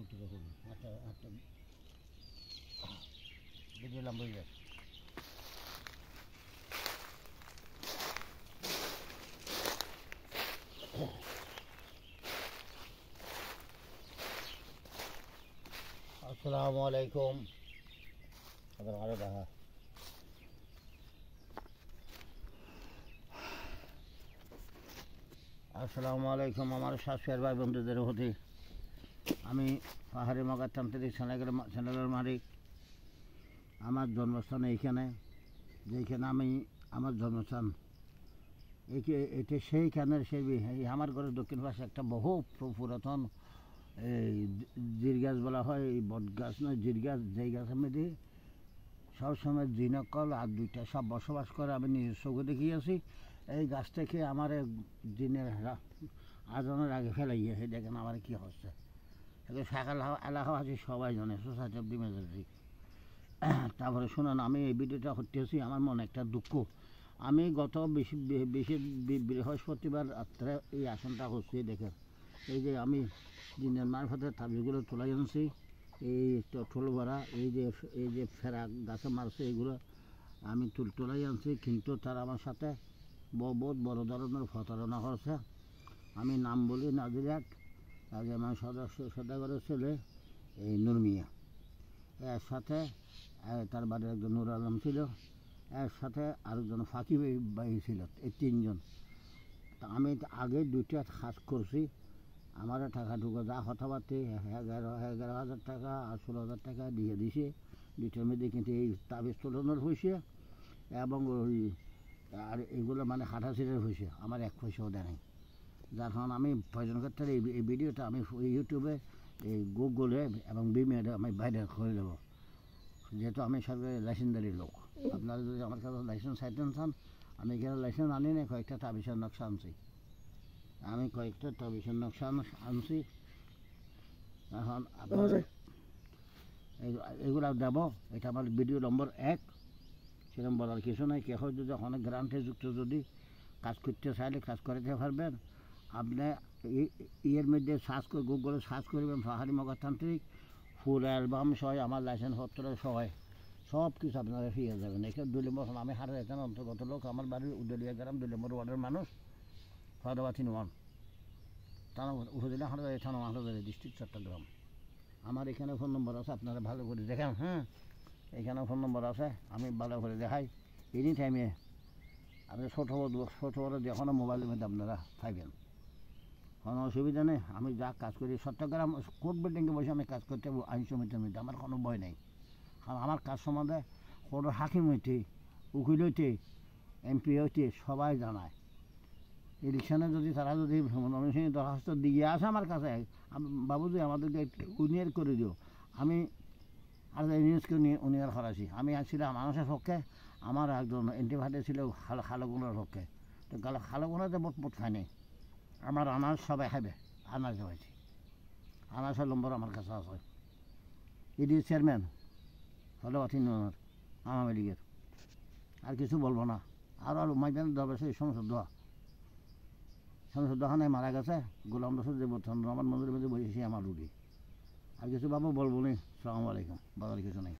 করতে দেখুন আচ্ছা আচ্ছা ভিডিও লম্বা হয়ে যায়। আসসালামু আলাইকুম। আরো দেখা আসসালামু আলাইকুম আমার সাবস্ক্রাইবার ভাই বন্ধুদের হতে আমি পাহাড়ি মগা তান্ত্রিক চ্যানেলের মালিক। আমার জন্মস্থান এইখানে, যেইখানে আমি আমার জন্মস্থান এটা সেইখানের সেই আমার ঘরের দক্ষিণ পাশে একটা বহু পুরাতন এই জির গাছ বলা হয়, এই বট গাছ নয়, জির গাছ, যেই গাছের মধ্যে সবসময় জিনকল আর দুইটা সব বসবাস করে। আমি নিজের চোখে দেখিয়েছি। এই গাছ থেকে আমার দিনের আজানের আগে ফেলাইয়ে দেখেন আমার কী হচ্ছে। সকাল এলাকা আছে সবাই জানে, সোসাইটি অফ দি মেজরিটি। তারপরে শুনুন, আমি এই ভিডিওটা করতেছি, আমার মনে একটা দুঃখ। আমি গত বেশি বৃহস্পতিবার রাত্রে এই আসনটা হচ্ছে দেখেন। এই যে আমি দিনের মারফতের তাবিজগুলো তোলাই আনছি, এই ঠোল ভরা এই যে ফেরা গাছে মারছে, এগুলো আমি তোলাই আনছি। কিন্তু তারা আমার সাথে বহুত বড় ধরনের প্রতারণা করছে। আমি নাম বলি নাজিরাক, আগে আমার সদাগরের ছেলে এই নুরমিয়া, এর সাথে তার বাড়ির একজন নুর আলম ছিল, এর সাথে আরেকজন ফাঁকি বাহি ছিল, এই তিনজন। তা আমি আগে দুইটা কাজ করছি। আমার টাকা ঢুকে যা কথাবার্তি 11,000 টাকা আর 16,000 টাকা দিয়ে দিছে দুইটার মধ্যে। কিন্তু এই তাবিজ তোলানোর হয়েছে এবং ওই আর এগুলো মানে হাঁটাছিটের হয়েছে, আমার এক পয়সাও দেয় নাই। যার কারণে আমি প্রয়োজন করতে এই ভিডিওটা আমি ইউটিউবে, এই গুগলে এবং বিমেডে আমি বাইরে করে দেবো, যেহেতু আমি সরকারি লাইসেন্সদারি লোক। আপনারা যদি আমার কাছে লাইসেন্স চাইতেন চান, আমি এখানে লাইসেন্স আনি না, কয়েকটা তাবিজের নকশা আনছি। আমি কয়েকটা তাবিজের নকশা আনছি। এখন আপনারা এগুলো দেবো। এটা আমার ভিডিও নম্বর 1। সেরকম বলার কিছু নাই। কেহ যদি অনেক গ্রান্টে যুক্ত যদি কাজ করতে চাইলে কাজ করতে পারবেন। আপনি ইয়ের মধ্যে সার্চ করে, গুগলে সার্চ করবেন পাহাড়ি মগাতান্ত্রিক, ফুল অ্যালবাম সহ আমার লাইসেন্স পত্র সহ সব কিছু আপনারা পেয়ে যাবেন। এখানে 2 নম্বর, আমি হাটের এখানে অন্তর্গত লোক। আমার বাড়ির উদলিয়া গ্রাম 2 নম্বর ওয়ার্ডের মানুষ, ফাদাবাথিন 1 থানা, উপজেলা হাটাজারি থানা, হাটাজারি ডিস্ট্রিক্ট চট্টগ্রাম। আমার এখানে ফোন নম্বর আছে, আপনারা ভালো করে দেখেন। হ্যাঁ, এখানে ফোন নম্বর আছে, আমি ভালো করে দেখাই। এনি টাইমে আপনি ছোটো বড় যখন মোবাইলের মধ্যে আপনারা পাইবেন, কোনো অসুবিধা নেই। আমি যা কাজ করি চট্টগ্রাম কোর্ট বিল্ডিংয়ে বসে আমি কাজ করতে আইন সমিতির মধ্যে, আমার কোনো ভয় নেই। কারণ আমার কাজ সম্বন্ধে কোনো হাকিম হইতে, উকিল হইতে, এমপি হইতে সবাই জানায়। ইলেকশনে যদি তারা যদি ময়মনসিংহে দরখাস্ত দিয়ে আসে আমার কাছে, বাবুজি আমাদেরকে উনিয়র করে দিও, আমি আর নিউজকে উনিয়র করাছি। আমি আসছিলাম মানুষের পক্ষে, আমার একজন এন্টিভাইটে ছিল খালগুনার পক্ষে। তো খালগুনাতে মোট খায়নি, আমার আনাজ সবাই খাবে, আনাজ হয়েছে। আনাজের নম্বর আমার কাছে আছে। ইডি চেয়ারম্যান ফাদাবাথিন আওয়ামী লীগের। আর কিছু বলবো না। আর মাইদান দরবার সেই সমস্যা মারা গেছে গোলাম রসুল যে বর্তমান আমার মন্দিরের মধ্যে বসেছি আমার রুগী। আর কিছু বাবু বলবো নি। আসসালামু আলাইকুম, বাবার কিছু নেই।